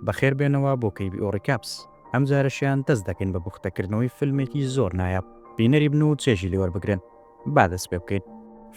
بەخێر بێنەوە بۆ کەیبی ئۆڕیکاپس ئەم جارەشیان دەست دەکەین بە بوختەکردنەوەی فیلمێکی زۆر نایاب بینەری بن و چێژی لێوەربگرن با دەست پێ بکەین.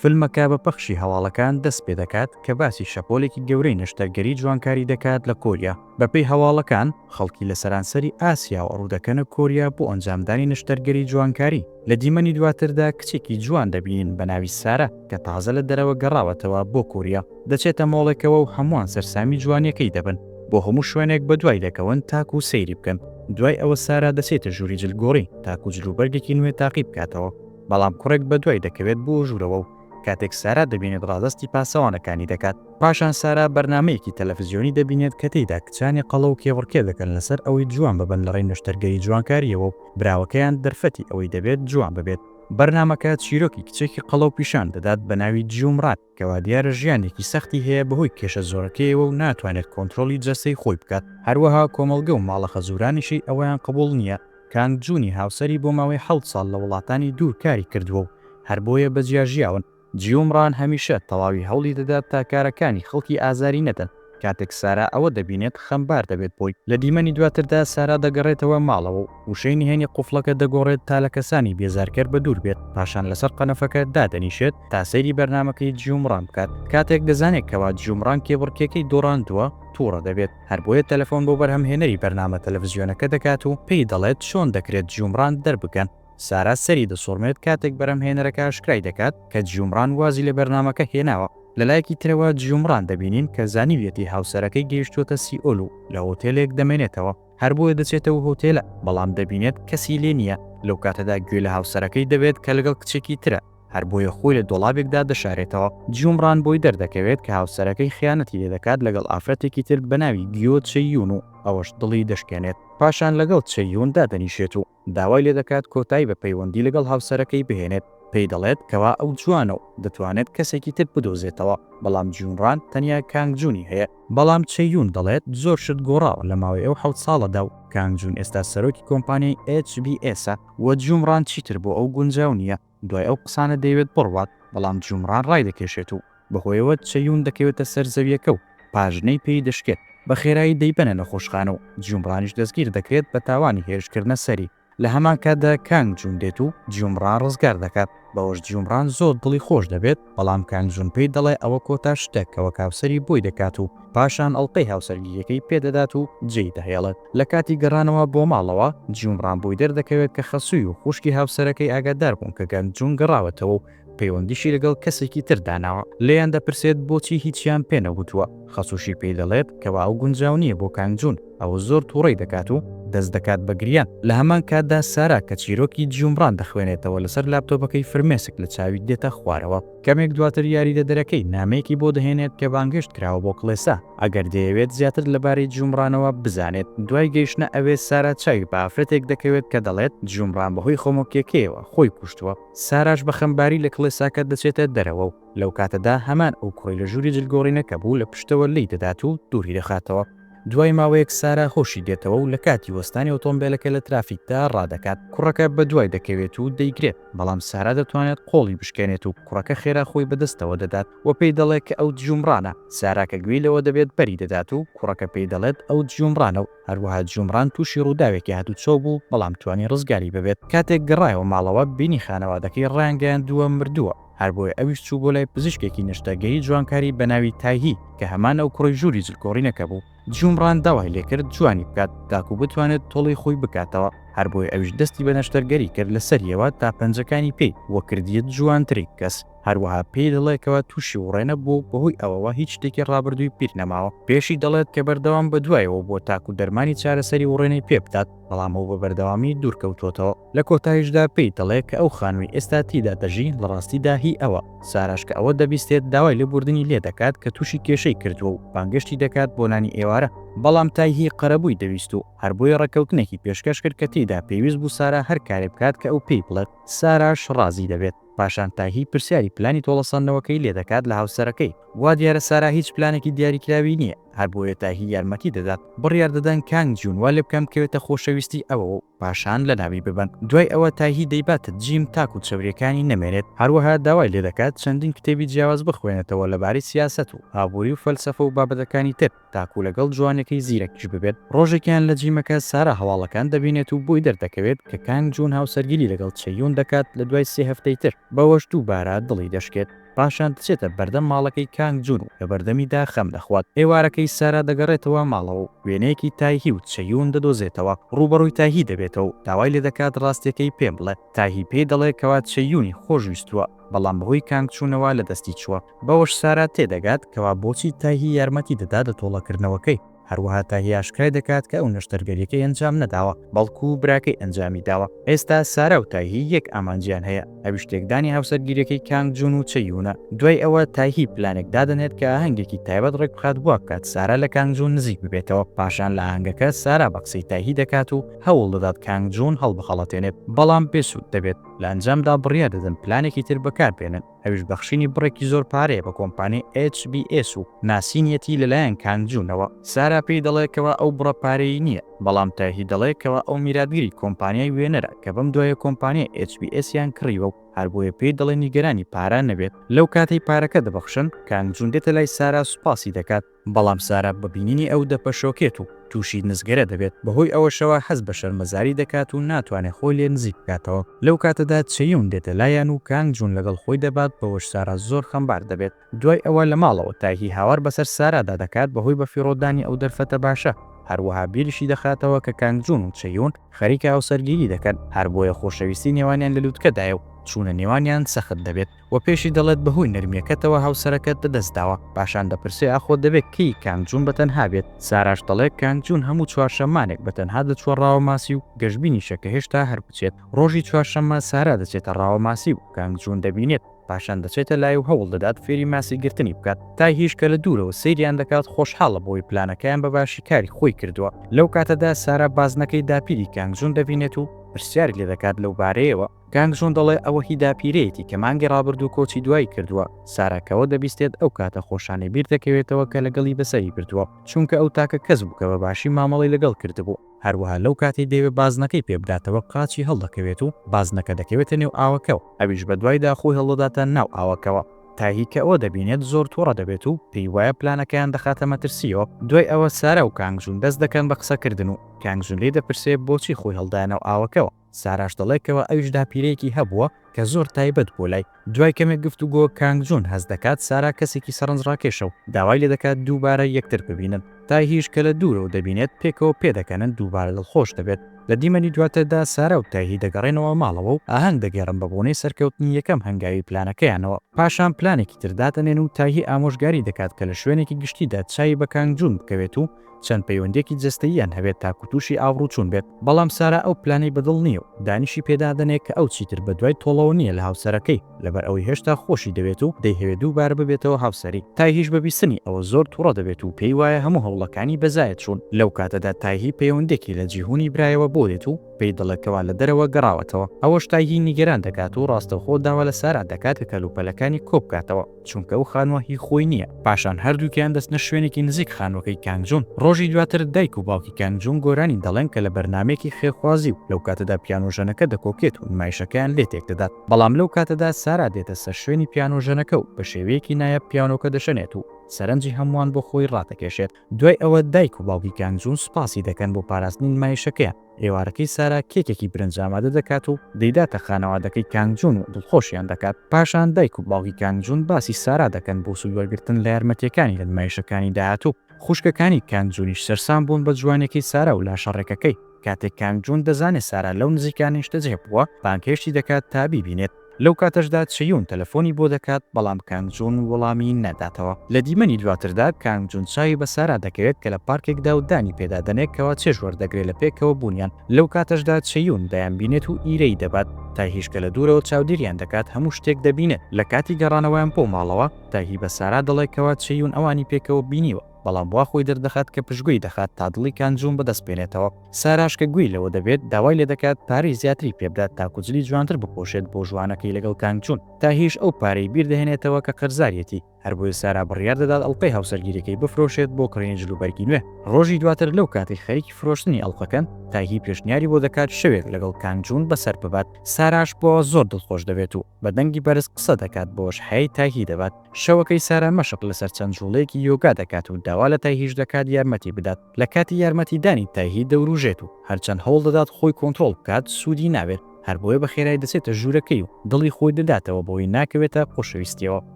فیلمەکە بە پەخشی هەواڵەکان دەست پێ دەکات کە باسی شەپۆلێکی گەورەی نەشتەرگەری جوانکاری دەکات لە کۆریا. بەپێی هەواڵەکان خەڵکی لە سەرانسەری ئاسیا و ڕوودەکەنە کۆریا بۆ ئەنجامدانی نەشتەرگەری جوانکاری. لە دیمەنی دواتردا کچێکی جوان دەبین بە ناوی سارە کە تازە لە دەرەوە گەڕاوەتەوە بۆ کۆریا. دەچێتە مۆڵێکەوە و هەمووان سەرسامی جوانیەکەی دەبن بۆ هەموو شوێنێک بە دوای دەکەون تاکو و سەیری بکەن. دوای ئەوە سارا دەچێتە ژووری جلگۆڕی تاکو جلوبەرگێکی نوێ تاقیب بکاتەوە، بەڵام کوڕێک بە دوای دەکەوێت بۆ ژوورەوە و کاتێک سارا دەبینێت ڕادستی پاسەوانەکانی دەکات. پاشان سارا بەرنامەیەکی تەلەڤیزیۆنی دەبینێت کە تێیدا کچانی قەڵە و کێوڕکێ دەکەن لەسەر ئەوەی جوان ببن لە ڕێی نەشتەرگەری جوانکاریەوە و براوەکەیان دەرفەتی ئەوەی دەبێت جوان ببێت. بەرنامەکە چیرۆکی کچێکی قەڵە و پیشان دەدات بە ناوی جومڕان کەوا دیارە ژیانێکی سەختی هەیە بەهۆی کێشە زۆرەکەیەوە و ناتوانێت کۆنتترۆلی جەستەی خۆی بکات. هەروەها کۆمەڵگە و ماڵە خەزورانیشی ئەویان قبول نییە. کانگ جوونی هاوسەری بۆ ماوەی 7 ساڵ لە وڵاتانی دوور کاری کردووە و هەر بۆیە بەجیا ژیاون. جیومڕان هەمیشە تەواوی هەوڵی دەدات تا کارەکانی خەڵکی ئازاری نەدەن. کاتێک سارا ئەوە دەبینێت خەمبار دەبێت بۆی. لە دیمەنی دواتردا سارا دەگەڕێتەوە ماڵەوە و وشەی نهێنی قوفڵەکە دەگۆڕێت تا لە کەسانی بێزارکەر بە دوور بێت. پاشان لەسەر قەنەفەکە دادەنیشێت تا سەیری بەرنامەکەی جیومڕان بکات. کاتێک دەزانێت کەوا جیومڕان کێبڕکێکەی دۆڕاندووە تووڕە دەبێت. هەر بۆیە تەلەفۆن بۆ بەرهەمهێنەری بەرنامە تەلەڤیزیۆنەکە دەکات و پێی دەڵێت چۆن دەکرێت جیومڕان دەربکەن. سارا سەری دەسۆڕمێت کاتێک بەرهەمهێنەرەکە ئاشکرای دەکات کە جیومڕان وازی لە بەرنامەکە هێناوە. لەلایەکی ترەوە جیومڕان دەبینین کە زانیویەتی هاوسەرەکەی گەیشتوتە سیئۆل و لە هۆتێلێک دەمێنێتەوە. هەر بۆیە دەچێتەوە هۆتێلە، بەڵام دەبینێت کەسی لێ نییە. لەو کاتەدا گوێ لە هاوسەرەکەی دەبێت کە لەگەڵ کچێکی ترە. هەر بۆیە خۆی لە دۆڵابێکدا دەشارێتەوە. جیومڕان بۆی دەردەکەوێت کە هاوسەرەکەی خیانەتی لێ دەکات لەگەڵ ئافرەتێکی تر بە ناوی گیۆ چەیون و ئەوەش دڵی دەشکێنێت. پاشان لەگەڵ چەیون دادەنیشێت و داوای لێ دەکات کۆتایی بە پەیوەندی لەگەڵ هاوسەرەکەی بهێنێت. پێی دەڵێت کەوا ئەو جوانە و دەتوانێت کەسێکی تر بدۆزێتەوە، بەڵام جیومڕان تەنیا کانگ جوونی هەیە. بەڵام چەیون دەڵێت زۆر شت گۆڕاوە لە ماوەی ئەو 7 ساڵەدا و کانگ جوون ئێستا سەرۆکی کۆمپانیای HBSە و جیومڕان چیتر بۆ ئەو گونجاو نییە. دوای ئەو قسانە دەیەوێت بڕوات، بەڵام جیومڕان ڕای دەکێشێت و بەهۆیەوە چەیون دەکەوێتە سەر زەویەکە و پاژنەی پێی دەشکێت. بە خێرایی دەیبەنە نەخۆشخانە و جیومڕانیش دەستگیر دەکرێت بە تاوانی هێرشکردنە سەری. لە هەمان کاتدا کانگ جوون دێت و جیومڕان ڕزگار دەکات. بەوەش جیومڕان زۆر دڵی خۆش دەبێت، بەڵام کانگ جوون پێی دەڵێ ئەوە کۆتا شتێکەوە کاوسەری بۆی دەکات و پاشان ئەڵقەی هاوسەرگیریەکەی پێدەدات و جێی دەهێڵێت. لە کاتی گەڕانەوە بۆ ماڵەوە جیومڕان بۆی دەردەکەوێت کە خەسووی و خوشکی هاوسەرەکەی ئاگادار بوون کە کانگ جوون گەڕاوەتەوە و پەیوەندیشی لەگەڵ کەسێکی تر داناوە. لێیان دەپرسێت بۆچی هیچیان پێ نەگوتووە. خەسووشی پێی دەڵێت کەوا ئەو گونجاو نییە بۆ کانگ جوون، ئەوە زۆر تووڕەی دەکات و دەست دەکات بە گریان. لە هەمان کاتدا سارا کە چیرۆکی جیومڕان دەخوێنێتەوە لەسەر لاپتۆپەکەی فرمێسک لە چاوی دێتە خوارەوە. کەمێک دواتر یاریدەدەرەکەی نامەیەکی بۆ دەهێنێت کە بانگشت کراوە بۆ کڵێسا ئەگەر دەیەوێت زیاتر لەبارەی جیومڕانەوە بزانێت. دوای گەیشتنە ئەوێ سارا چاوی بە ئافرەتێک دەکەوێت کە دەڵێت جیومڕان بەهۆی خۆمۆکێکەوە خۆی کوشتووە. ساراش بە خەمباری لە کڵێساکە دەچێتە دەرەوە و لەو کاتەدا هەمان ئەو کوڕی لە ژووری جلگۆڕینەکە بوو لە پشتەوە لی دەدات و دووری دەخاتەوە. دوای ماوەیەک سارا خۆشی دێتەوە و لە کاتی وەستانی ئۆتۆمبیلەکە لە ترافیکدا ڕادەکات. کوڕەکە بە دوای دەکەوێت و دەیگرێت، بەڵام سارا دەتوانێت قۆڵی بشکێنێت و کوڕەکە خێرا خۆی بەدەستەوە دەدات و پێی دەڵێت کە ئەو جیومڕانە. سارا کە گوێی لەوە دەبێت بەری دەدات و کوڕەکە پێی دەڵێت ئەو جیومڕانە و هەروەها جیومڕان تووشی ڕووداوێکی هاتوچۆ بوو، بەڵام توانی ڕزگاری ببێت. کاتێک گەڕایەوە ماڵەوە بینی خانەوادەکەی ڕایانگەیاندووە مردووە. هەر بۆیە ئەویش چوو بۆ لای پزیشکێکی نەشتەرگەری جوانکاری بە ناوی تایهی کە هەمان ئەو کوڕی ژووری جلگۆڕینەکە بوو. جیومڕان داوای لێکرد جوانی بکات تاکو بتوانێت تۆڵی خۆی بکاتەوە. هەر بۆیە ئەویش دەستی بە نەشتەرگەری کرد لە سەریەوە تا پەنجەکانی پێی وە کردیت جوانترین کەس. هەروەها پێی دەڵێکەوە تووشی وڕێنە بوو بەهۆی ئەوەوە هیچ شتێکی ڕابردووی پیر نەماوە. پێشی دەڵێت کە بەردەوام بەدوایەوە بۆ تاکو دەرمانی چارەسەری وڕێنەی پێ بدات، بەڵام ئەو بە بەردەوامی دوورکەوتۆتەوە. لە کۆتاییشدا پێی دەڵێت کە ئەو خانووی ئێستا تیدا دەژی لە ڕاستیدا هی ئەوە. ساراش کە ئەوە دەبیستێت داوای لێبوردنی لێ دەکات کە تووشی کێشەی کردووە و بانگشتی دەکات بۆ نانی ئێوارە، بەڵام تایهی قەرەبووی دەویست و هەر بۆیە ڕێکەوتنێکی پێشکەش کرد کە تێیدا پێویست بوو سارا هەر کارێ بکات کە ئەو پێی بڵێت. ساراش ڕازی دەبێت. پاشان تایهی پرسیاری پلانی تۆڵەساندنەوەکەی لێ دەکات لە هاوسەرەکەی. وا دیارە سارا هیچ پلانێکی دیاریکراوی نییە، هەر بۆیە تاهی یارمەتی دەدات بڕیار دەدەن کانگ جوون وا لێ بکەم کەوێتە خۆشەویستی ئەوە پاشان لە ناوی ببن دوای ئەوە تاهی دەیباتە جیم تاک و چەوریەکانی نەمێنێت هەروەها داوای لێ دەکات چەندین کتێبی جیاواز بخوێنێتەوە لەبارەی سیاسەت و ئابووری و فەلسەفە و بابەتەکانی تر تاکو لەگەڵ جوانەکەی زیرەکیش ببێت ڕۆژێکیان لە جیمەکە سارا هەواڵەکان دەبینێت و بۆی دەردەکەوێت کە کانگ جوون هاوسەرگیری لەگەڵ چەیون دەکات لە دوای 3 هەفتەی تر بەوەش دووبارە دڵی دەشکێت پاشان دەچێتە بەردەم ماڵەکەی کانگ جوون و لە بەردەمیدا خەم دەخوات ئێوارەکەی سارا دەگەڕێتەوە ماڵەوە و وێنەیەکی تاهی و چەیون دەدۆزێتەوە ڕوبەڕووی تاهی دەبێتەوە و داوای لێ دەکات ڕاستیەکەی پێم بڵێ تاهی پێی دەڵێ کەوا چەیونی خۆشویستووە بەڵام بەهۆی کانگ چوونەوە لە دەستی چووە بەوەش سارا تێدەگات کەوا بۆچی تاهی یارمەتی دەدا دەتۆڵەکردنەوەکەی هەروەها تاهی ئاشکرای دەکات کە ئەو نەشتەرگەریەکەی ئەنجام نەداوە بەڵکو براکەی ئەنجامی داوە ئێستا سارا و تاهی یەک ئامانجیان هەیە ئەویش تێکدانی هاوسەرگیریەکەی کانگ جوون و چەیونە دوای ئەوە تاهی پلانێک دادەنێت کە ئاهەنگێکی تایبەت ڕێک بخات بووە کات سارا لە کانگ جوون نزیک ببێتەوە پاشان لە ئاهەنگەکە سارا بە قسەی تاهی دەکات و هەوڵ دەدات کانگ جوون هەڵبخەڵەتێنێت بەڵام بێسوود دەبێت لە ئەنجامدا بڕیار دەدەن پلانێکی تر بەکاربێنن ئەویش بەخشینی بڕێکی زۆر پارەیە بە کۆمپانیای HBS و ناسینیەتی لەلایەن کانگ جوونەوە سارا پێی دەڵێکەوە ئەو بڕە پارەی نییە بەڵام تاهی دەڵێکەوە ئەو میراتگیری کۆمپانیای وێنەرە کە بەم دوایە کۆمپانیای HBS یان کڕیوە و هەر بۆیە پێی دەڵێ نیگەرانی پارە نەبێت لەو کاتەی پارەکە دەبەخشن کانگ جوون دێتە لای سارا سوپاسی دەکات بەڵام سارا ببینینی ئەو دەپەشۆکێت و تووشی نزگەرە دەبێت بەهۆی ئەوەشەوە حەز بە شەرمەزاری دەکات و ناتوانێت خۆی لێ نزیک بکاتەوە لەو کاتەدا چەیون دێتە لایەن و کانگ جوون لەگەڵ خۆی دەبات بەوەش سارا زۆر خەمبار دەبێت دوای ئەوە لە ماڵەوە تاهی هاوار بەسەر سارادا دەکات بەهۆی بەفیڕۆدانی ئەو دەرفەتە باشە هەروەها بیریشی دەخاتەوە کە کانگ جوون و چەیون خەریکە هاوسەرگیری دەکەن هەر بۆیە خۆشەویستی نێوانیان لە لووتکەدایە و چوونە نێوانیان سەخت دەبێت و پێشی دەڵێت بەهۆی نەرمیەکەتەوە هاوسەرەکەت دەدەستداوە پاشان دەپرسێ ئاخۆ دەبێت کەی کانگ جوون بەتەنها بێت ساراش دەڵێت کانگ جوون هەموو چوارشەمانێک بەتەنها دەچوە ڕاوەماسی و گەشتبینی شەکە هێشتا هەر بچێت ڕۆژی چوارشەممە سارا دەچێتە ڕاوەماسی و کانگ جوون دەبینێت پاشان دەچێتە لای و هەوڵ دەدات فێری ماسی گرتنی بکات تا هیچ کە لە دوورەوە سەیریان دەکات خۆشحاڵە بۆی پلانەکەیان بە باشی کاری خۆی کردووە لەو کاتەدا سارا بازنەکەی داپیری کانگ جوون دەبینێت و پرسیاری لێ دەکات لەو بارەیەوە کانگ جوون دەڵێ ئەوە هی داپیرەیەتی کە مانگی ڕابردوو کۆچی دوایی کردووە ساراکەوە دەبیستێت ئەو کاتە خۆشانەی بیر دەکەوێتەوە کە لەگەڵی بەسەری بردووە چونکە ئەو تاکە کەس بوو کە بە باشی مامەڵی لەگەڵ کردبوو هەروەها لەو کاتی دەوێت بازنەکەی پێبداتەوە قاچی هەڵدەکەوێت و بازنەکە دەکەوێتە نێو ئاوەکەەوە ئەویش بە دوایدا خۆی هەڵدەداتە ناو ئاوەکەوە تاهی کە ئەوە دەبینێت زۆر تووڕە دەبێت و پێی وایە پلانەکەیان دەخاتە مەترسیەوە دوای ئەوە سارا و کانگ جوون دەست دەکەن بە قسەکردن و کانگ جوون لێ دەپرسێ بۆچی خۆی هەڵدایەنەوە ئاوەکەەوە ساراش دەڵێکەوە ئەویش داپیرەیەکی هەبووە کە زۆر تایبەت بۆ لای دوای کەمێک گفتوگۆ کانگ جوون هەز دەکات سارا کەسێکی سەرنجڕاکێشە و داوای لێ دەکات دووبارە یەکتر ببینن تا هیچ کە لە دوورەوە دەبینێت پێکەوە پێدەکەنن دووبارە دڵخۆش دەبێت لە دیمەنی دواتردا سارا و تاهی دەگەڕێنەوە ماڵەوە و ئاهەنگ دەگەڕن بە بۆنەی سەرکەوتنی یەکەم هەنگاوی پلانەکەیانەوە پاشان پلانێکی ترداتەنێن و تاهی ئامۆژگاری دەکات کە لە شوێنێکی گشتیدا چای بە کانگ جوون بکەوێت و چەند پەیوەندێکی جستەییان هەبێت تا کوتوشی ئاوڕوو چوون بێت بەڵام سارا ئەو پلانەی بەدڵ نییە و دانیشی پێدادنێت کە ئەو چیتر بە دوای تۆڵەوە نییە لە هاوسەرەکەی لەبەر ئەوەی هێشتا خۆشی دەوێت و دەیهەوێت دووبارە ببێتەوە هاوسەری تا هیچ بەبیستنی ئەوە زۆر تووڕە دەبێت و پێی وایە هەموو هەوڵەکانی بەزایەت چوون لەو کاتەدا تاهی پەیوەندێکی لە جیهونی برایەوە بۆ دێت و پێی دەڵێکەوە لە دەرەوە گەڕاوەتەوە ئەوەش تاهی نیگەران دەکات و ڕاستەوخۆ داوا لە سارا دەکات کە کەلوپەلەکانی کۆبکاتەوە چونکە ئەو خانوە هی خۆی نییە پاشان هەردووکیان دەستنە شوێنێکی نزیک خانوەکەی کانگ جوون ڕۆژی دواتر دایک و باوکی کانگ جوون گۆرانی دەڵێن کە لە بەرنمێکی خێرخوازی و لەو کاتەدا پیانۆژەنەکە دەکۆکێت و نمایشەکەیان لێ تێک دەدات بەڵام لەو کاتەدا سارا دێتە سەر شوێنی پیانۆژەنەکە و بە شێوەیەکی نایە پیانۆکە دەشەنێت و سەرنجی هەمووان بۆ خۆی ڕاتەکێشێت دوای ئەوە دایک و باوکی کانگ جوون سوپاسی دەکەن بۆ پاراستنی نمایشەکەیان ئێوارەکەی سارا کێکێکی برنج ئامادە دەکات و دەیداتە خانەوادەکەی کانگ جوون و دڵخۆشیان دەکات پاشان دایک و باوکی کانگ جوون باسی سارا دەکەن بۆ سوود وەرگرتن لە یارمەتیەکانی لە نمایشەکانی داهاتوو خوشکەکانی کانگ جوونیش سەرسام بوون بە جوانێکی سارا و لاشەڕێکەکەی کاتێک کانگ جوون دەزانێت سارا لەو نزیکانی شتەجێ بووە بانکێشتی دەکات تا بیبینێت لەو کاتەشدا چەیون تەلەفۆنی بۆ دەکات بەڵام کانگ جوون وەڵامی نەداتەوە لە دیمەنی دواتردا کانگ جوون چاوی بە سارا دەکەوێت کە لە پارکێکدا و دانی پێدادەنێت کەوا چێژ وەردەگرێت لە پێکەوە بوونیان لەو کاتەشدا چەیون دەیان بینێت و ئیرەی دەبات تا هیچ کە لە دوورەوە چاودێریان دەکات هەموو شتێک دەبینێت لە کاتی گەڕانەوەیان بۆ ماڵەوە تاهی بە سارا دەڵێکەوە چەیون ئەوانی پێکەوە بینیوە بەڵام وا خۆی دەردەخات کە پشتگوێی دەخات تا دڵی کانگ جوون بەدەست بێنێتەوە ساراش کە گوێی لەوە دەبێت داوای لێ دەکات پارەی زیاتری پێبدات تا کوجلی جوانتر بپۆشێت بۆ ژوانەکەی لەگەڵ کانگ جوون تا هیچ ئەو پارەی بیر دەهێنێتەوە کە قەرزاریەتی هەر بۆیە سارا بڕیار دەدات ئەڵقەی هاوسەرگیریەکەی بفرۆشێت بۆ کڕینی جلوبەرگی نوێ. ڕۆژی دواتر لەو کاتی خەریکی فرۆشتنی ئەڵقەکەن تاهی پێشنیاری بۆ دەکات شەوێک لەگەڵ کانگجوون بەسەر ببات. ساراش بۆ زۆر دڵخۆش دەبێت و بە دەنگی بەرز قسە دەکات بۆش هەیە تاهی دەبات. شەوەکەی سارا مەشق لەسەر چەند جوڵەیەکی یۆگا دەکات و داوا لە تاهیش دەکات یارمەتی بدات. لە کاتی یارمەتیدانی تاهی دەوروژێت و هەرچەند هەوڵ دەدات خۆی کۆنتڕۆڵ بکات سوودی ناوێت. هەر بۆیە بە خێرایی دەچێتە ژوورەکەی و دڵی خۆی دەداتەوە بۆی ناکەوێتە خۆشەویستیەوە.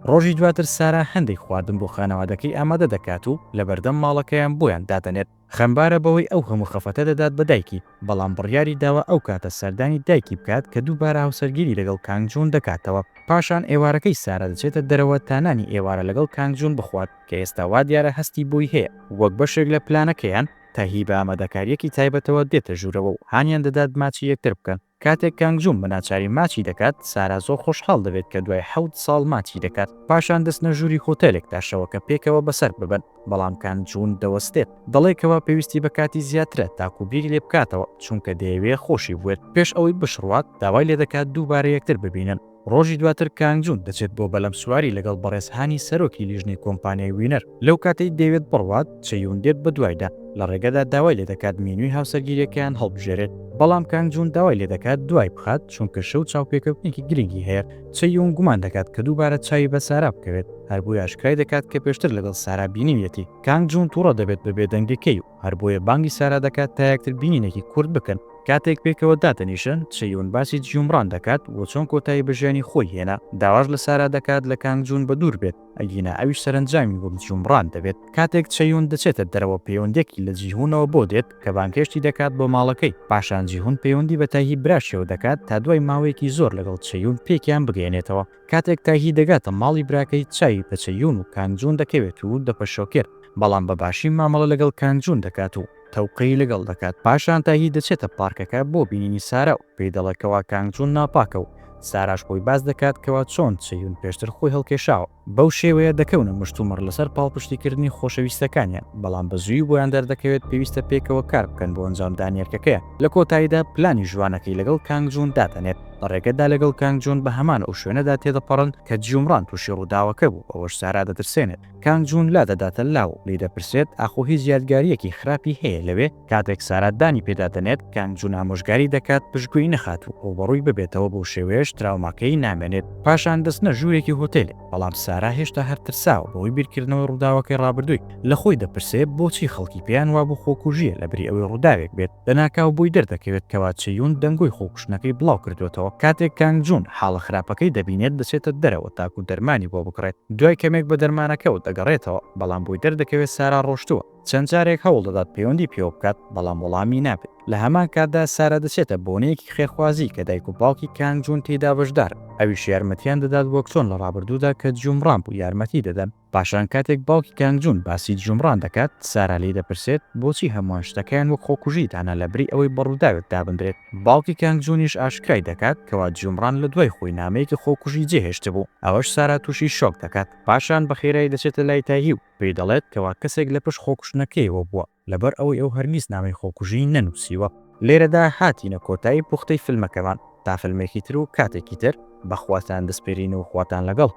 ڕۆژی دواتر سارا هەندێک خواردن بۆ خانەوادەکەی ئامادە دەکات و لە بەردەم ماڵەکەیان بۆیان دادەنێت. خەمبارە بەوەی ئەو هەموو خەفەتە دەدات بە دایکی، بەڵام بڕیاری داوە ئەو کاتە سەردانی دایکی بکات کە دووبارە هاوسەرگیری لەگەڵ کانگجوون دەکاتەوە. پاشان ئێوارەکەی سارا دەچێتە دەرەوە تانانی ئێوارە لەگەڵ کانگجوون بخوات کە ئێستا وا دیارە هەستی بۆی هەیە. وەک بەشێک لە پلانەکەیان تاهی بە ئامادەکاریەکی تایبەتەوە دێتە ژوورەوە و هانیان دەدات ماچی یەکتر بکەن. کاتێک کانگجوون بە ناچاری ماچی دەکات سارا زۆر خۆشحاڵ دەبێت کە دوای 7 ساڵ ماچی دەکات. پاشان دەستنە ژووری هۆتێلێکدا شەوەکە پێکەوە بەسەر ببن، بەڵام کانگجوون دەوەستێت دەڵێکەوە پێویستی بە کاتی زیاترە تاکو بیری لێ بکاتەوە چونکە دەیەوێت خۆشی بوێت. پێش ئەوەی بشڕوات داوای لێ دەکات دووبارە یەکتر ببینن. ڕۆژی دواتر کانگجوون دەچێت بۆ بەلەم سواری لەگەڵ بەڕێزهانی سەرۆکی لیژنەی کۆمپانیای وینەر. لەو کاتەی دەیەوێت بڕوات چەیون دێت بە دوایدا. لە ڕێگەدا داوای لێ دەکات مینوی هاوسەرگیریەکەیان هەڵبژێرێت، بەڵام کانگجوون داوای لێ دەکات دوای بخات چونکە شەو چاوپێکەوتنێکی گرنگی هەیە. چەیون گومان دەکات کە دووبارە چاوی بە سارا بکەوێت، هەر بۆیە ئاشکرای دەکات کە پێشتر لەگەڵ سارا بینیویەتی. کانگجوون تووڕە دەبێت بە بێدەنگەکەی و هەر بۆیە بانگی سارا دەکات تا یەکتر بینینێکی کورت بکەن. کاتێک پێکەوە داتەنیشن چەیون باسی جیومڕان دەکات و چۆن کۆتایی بە ژیانی خۆی هێنا. داواش لە سارا دەکات لە کانگجوون بە دوور بێت، ئەگینا ئەویش سەرنجامی بۆ جیومڕان دەبێت. کاتێک چەیون دەچێتە دەرەوە پەیوەندێکی لە جیهونەوە بۆ دێت کە بانکێشتی دەکات بۆ ماڵەکەی. پاشان جیهون پەیوەندی بە تاهی براشەوە دەکات تا دوای ماوەیەکی زۆر لەگەڵ چەیون پێکیان بگەێنێتەوە. کاتێک تاهی دەگاتە ماڵی براکەی چاوی بە چەیون و کانگجوون دەکەوێت و دەپەشۆکێت، بەڵام بەباشی مامەڵە لەگەڵ کانگجوون دەکات و تەوقەی لەگەڵ دەکات. پاشان تاهی دەچێتە پارکەکە بۆ بینینی سارا و پێی دەڵێکەوە کانگجوون ناپاکە و ساراش خۆی باز دەکات کەوا چۆن چەیون پێشتر خۆی هەڵکێشاوە. بەو شێوەیە دەکەونە مشتومڕ لەسەر پاڵپشتیکردنی خۆشەویستەکانیان، بەڵام بەزووی بۆیان دەردەکەوێت پێویستە پێکەوە کار بکەن بۆ ئەنجامدانی یەکەکەیە. لە کۆتاییدا پلانی ژوانەکەی لەگەڵ کانگجوون داتەنێت. لە ڕێگەدا لەگەڵ کانگجوون بە هەمان ئەو شوێنەدا تێدەپەڕن کە جیومڕان تووشی ڕووداوەکە بوو، ئەوەش سارا دەترسێنێت. کانگجوون لا دەداتە لاو لی دەپرسێت ئاخۆ هیچ یادگاریەکی خراپی هەیە لەوێ. کاتێک سارا دانی پێدادەنێت کانگجوون ئامۆژگاری دەکات پشتگوێی نەخات و ڕوبەڕووی ببێتەوە بۆ شێوەیەش تراوماکەی نامێنێت. پاشان دەستنە ژوورێکی هۆتێلێ، بەڵام سارا هێشتا هەر ترساوە بەوەی بیرکردنەوەی ڕووداوەکەی ڕابردووی. لە خۆی دەپرسێت بۆچی خەڵکی پێیان وا بوو خۆکوژیە لەبری ئەوەی ڕووداوێک بێت. لەناکاو بۆی دەردەکەوێت کەوا چەیون دەنگۆی خۆکوشتنەکەی بڵاو کردوێتەوە. کاتێک کانگجوون حاڵە خراپەکەی دەبینێت دەچێتە دەرەوە تاکو دەرمانی بۆ بکڕێت. دوای کەمێک بە دەرمانەکەەوە دەگەڕێتەوە، بەڵام بۆی دەردەکەوێت سارا ڕۆشتووە. چەند جارێک هەوڵ دەدات پەیوەندی پێوە بکات، بەڵام وەڵامی نابێت. لە هەمان کاتدا سارا دەچێتە بۆنەیەکی خێرخوازی کە دایک و باوکی کانگجوون تێدا بەشدار. ئەویش یارمەتیان دەدات وەک چۆن لە ڕابردوودا کە جیومڕان بوو یارمەتی دەدەن. پاشان کاتێک باوکی کانگجوون باسی جیومڕان دەکات سارا لێ دەپرسێت بۆچی هەمووان شتەکەیان وەک خۆکوژی دانا لەبری ئەوەی بەڕووداوێت دابدرێت. باوکی کانگجوونیش ئاشکرای دەکات کەوا جیومڕان لە دوای خۆی نامەیەکی خۆکوژی جێهێشت بوو. ئەوەش سارا تووشی شۆک دەکات. پاشان بە خێرایی دەچێتە لای تاهی و پێی دەڵێت کەوا کەسێک لە پشت خۆکوشتنەکەیەوە بووە لەبەر ئەوەی ئەو هەرگیز نامەی خۆکوژی نەنووسیوە. لێرەدا هاتینە کۆتایی پوختەی فیلمەکەمان تا فیلمێکی تر و کاتێکی تر بەخواتان دەسپێرین و خواتان لەگەڵ.